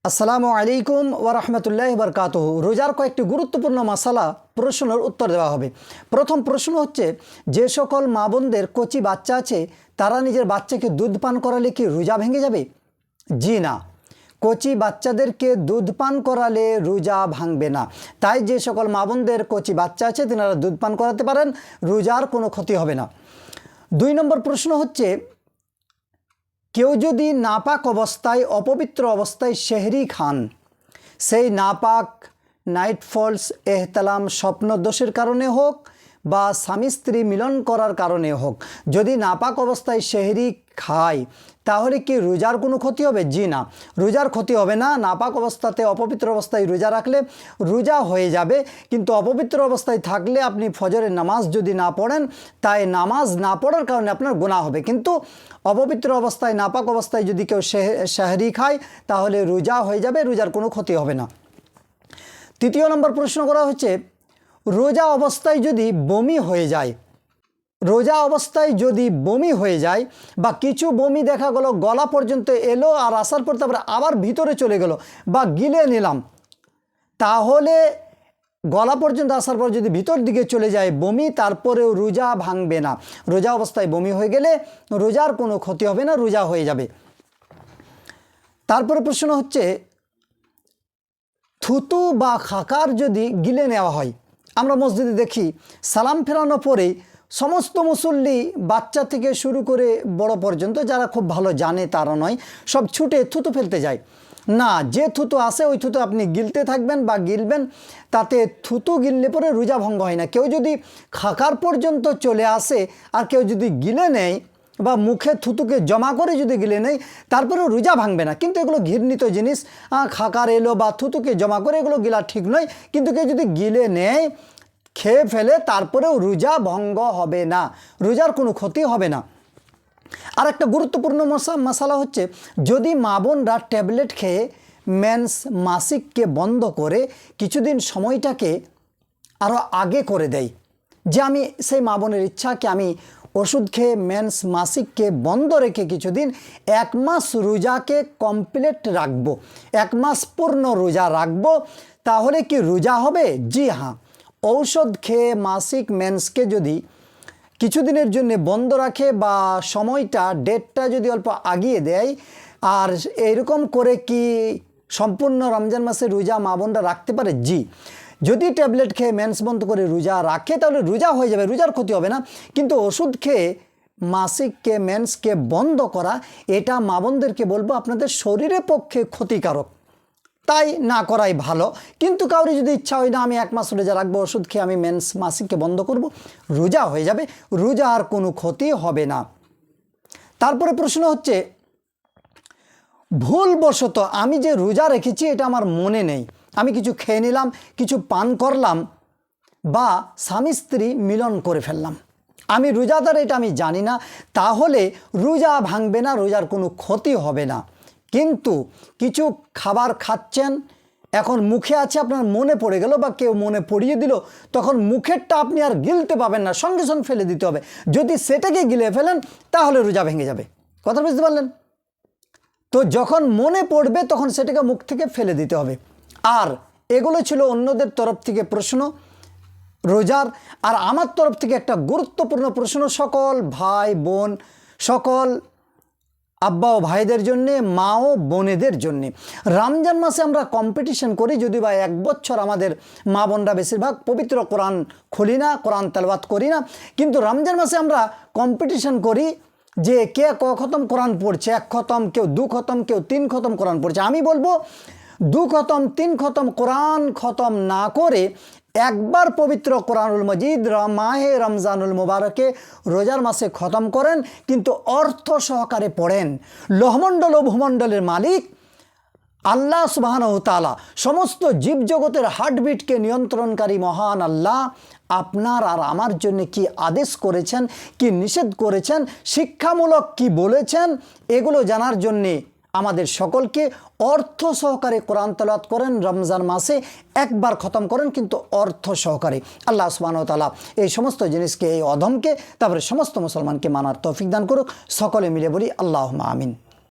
আসসালামু আলাইকুম ওয়া রাহমাতুল্লাহি ওয়া বারাকাতুহু। রোজার কয়েকটি গুরুত্বপূর্ণ মাসালা প্রশ্নের উত্তর দেওয়া হবে। প্রথম প্রশ্ন হচ্ছে, যে সকল মা বোনদের কচি বাচ্চা আছে তারা নিজের বাচ্চাকে দুধ পান করালে কি রোজা ভেঙে যাবে? জি না, কচি বাচ্চাদেরকে দুধ পান করালে রোজা ভাঙবে না। তাই যে সকল মা বোনদের কচি বাচ্চা আছে তেনারা দুধ পান করাতে পারেন, রোজার কোনো ক্ষতি হবে না। 2 নম্বর প্রশ্ন হচ্ছে, কেউ যদি নাপাক অবস্থায় অপবিত্র অবস্থায় সেহরি খান, সেই নাপাক নাইট ফলস এহতালাম স্বপ্নদোষের কারণে হোক বা স্বামী স্ত্রী মিলন করার কারণে হোক, যদি নাপাক অবস্থায় সেহরি খায় তাহলে কি রোজার কোনো ক্ষতি হবে? জি না, রোজার ক্ষতি হবে না। নাপাক অবস্থাতে অপবিত্র অবস্থায় রোজা রাখলে রোজা হয়ে যাবে, কিন্তু অপবিত্র অবস্থায় থাকলে আপনি ফজরের নামাজ যদি না পড়েন, তাই নামাজ না পড়ার কারণে আপনার গুনাহ হবে। কিন্তু অপবিত্র অবস্থায় নাপাক অবস্থায় যদি কেউ সেহরি খায় তাহলে রোজা হয়ে যাবে, রোজার কোনো ক্ষতি হবে না। 3 নম্বর প্রশ্ন করা হচ্ছে, রোজা অবস্থায় যদি বমি হয়ে যায়, রোজা অবস্থায় যদি বমি হয়ে যায় বা কিছু বমি দেখা গেল গলা পর্যন্ত এলো আর আসার পর তারপরে আবার ভিতরে চলে গেল বা গিলে নিলাম, তাহলে গলা পর্যন্ত আসার পর যদি ভিতর দিকে চলে যায় বমি, তারপরেও রোজা ভাঙবে না। রোজা অবস্থায় বমি হয়ে গেলে রোজার কোনো ক্ষতি হবে না, রোজা হয়ে যাবে। তারপরে প্রশ্ন হচ্ছে, থুতু বা খাকার যদি গিলে নেওয়া হয়, আমরা মসজিদে দেখি সালাম ফেরানো পরে সমস্ত মুসল্লি বাচ্চা থেকে শুরু করে বড় পর্যন্ত যারা খুব ভালো জানে তারা নয়, সব ছুটে থুতু ফেলতে যায়। না, যে থুতু আসে ওই থুতু আপনি গিলতে থাকবেন বা গিলবেন, তাতে থুতু গিললে পরে রোজা ভঙ্গ হয় না। কেউ যদি খাকার পর্যন্ত চলে আসে আর কেউ যদি গিলে নেয় বা মুখে থুতুকে জমা করে যদি গিলে নেয়, তারপরেও রোজা ভাঙবে না। কিন্তু এগুলো ঘৃণিত জিনিস, খাকার এলো বা থুতুকে জমা করে এগুলো গিলা ঠিক নয়। কিন্তু কেউ যদি গিলে নেয়, খেয়ে ফেলে, তারপরেও রোজা ভঙ্গ হবে না, রোজার কোনো ক্ষতি হবে না। আর একটা গুরুত্বপূর্ণ মশালা হচ্ছে, যদি মা বোনরা ট্যাবলেট খেয়ে মেন্স মাসিককে বন্ধ করে কিছুদিন সময়টাকে আরও আগে করে দেয়, যে আমি সেই মা বোনের ইচ্ছাকে আমি ওষুধ খেয়ে মেন্স মাসিককে বন্ধ রেখে কিছুদিন 1 মাস রোজাকে কমপ্লিট রাখবো, 1 মাস পূর্ণ রোজা রাখবো, তাহলে কি রোজা হবে? জি হ্যাঁ, ঔষধ খেয়ে মাসিক মেন্সকে যদি কিছুদিনের জন্য বন্ধ রাখে বা সময়টা ডেটটা যদি অল্প আগিয়ে দেয়, আর এরকম করে কি সম্পূর্ণ রমজান মাসে রোজা মা বোনরা রাখতে পারে? জি, যদি ট্যাবলেট খেয়ে মেন্স বন্ধ করে রোজা রাখে তাহলে রোজা হয়ে যাবে, রোজার ক্ষতি হবে না। কিন্তু ওষুধ খেয়ে মাসিককে মেন্সকে বন্ধ করা, এটা মা বোনদেরকে বলবো আপনাদের শরীরের পক্ষে ক্ষতিকারক, তাই না করাই ভালো। কিন্তু কাউরি যদি ইচ্ছা হয় না আমি 1 মাস রোজা রাখবো, ওষুধ খেয়ে আমি মেন্স মাসিককে বন্ধ করব, রোজা হয়ে যাবে, রোজা আর কোনো ক্ষতি হবে না। তারপরে প্রশ্ন হচ্ছে, ভুলবশত আমি যে রোজা রেখেছি এটা আমার মনে নেই, আমি কিছু খেয়ে নিলাম, কিছু পান করলাম বা স্বামী স্ত্রী মিলন করে ফেললাম, আমি রোজাদার এটা আমি জানি না, তাহলে রোজা ভাঙবে না, রোজার কোনো ক্ষতি হবে না। কিন্তু কিছু খাবার খাচ্ছেন, এখন মুখে আছে, আপনার মনে পড়ে গেল বা কেউ মনে পড়িয়ে দিল, তখন মুখেরটা আপনি আর গিলতে পাবেন না, সঙ্গে সঙ্গে ফেলে দিতে হবে। যদি সেটাকে গিলে ফেলেন তাহলে রোজা ভেঙে যাবে। কথা বুঝতে পারলেন? তো যখন মনে পড়বে তখন সেটাকে মুখ থেকে ফেলে দিতে হবে। আর এগুলো ছিল অন্যদের তরফ থেকে প্রশ্ন রোজার। আর আমার তরফ থেকে একটা গুরুত্বপূর্ণ প্রশ্ন সকল ভাই বোন, সকল আব্বা ও ভাইদের জন্যে, মা ও বোনেদের জন্যে। রমজান মাসে আমরা কম্পিটিশন করি, যদি বা 1 বছর আমাদের মা বোনরা বেশিরভাগ পবিত্র কোরআন খুলি না, কোরআন তেলাওয়াত করি না, কিন্তু রমজান মাসে আমরা কম্পিটিশন করি যে কে ক খতম কোরআন পড়ছে, 1 খতম, কেউ 2 খতম, কেউ 3 খতম কোরআন পড়ছে। আমি বলবো 2 খতম 3 খতম কোরআন খতম না করে একবার পবিত্র কোরআনুল মজিদ মাহে রমজানুল মুবারকে রোজার মাসে খতম করেন, কিন্তু অর্থ সহকারে পড়েন। লোহমণ্ডল ও ভূমণ্ডলের মালিক আল্লাহ সুবহানাহু ওয়া তাআলা, সমস্ত জীবজগতের হার্টবিটকে নিয়ন্ত্রণকারী মহান আল্লাহ আপনার আর আমার জন্য কি আদেশ করেছেন, কি নিষেধ করেছেন, শিক্ষামূলক কি বলেছেন, এগুলো জানার জন্যে আমাদের সকলকে অর্থ সহকারে কোরআন তেলাওয়াত করেন। রমজান মাসে একবার খতম করেন, কিন্তু অর্থ সহকারে। আল্লাহ সুবহানাহু ওয়া তাআলা এই সমস্ত জিনিসকে, এই অধমকে, তারপরে সমস্ত মুসলমানকে মানার তৌফিক দান করুক। সকলে মিলে বলি আল্লাহুম্মা আমিন।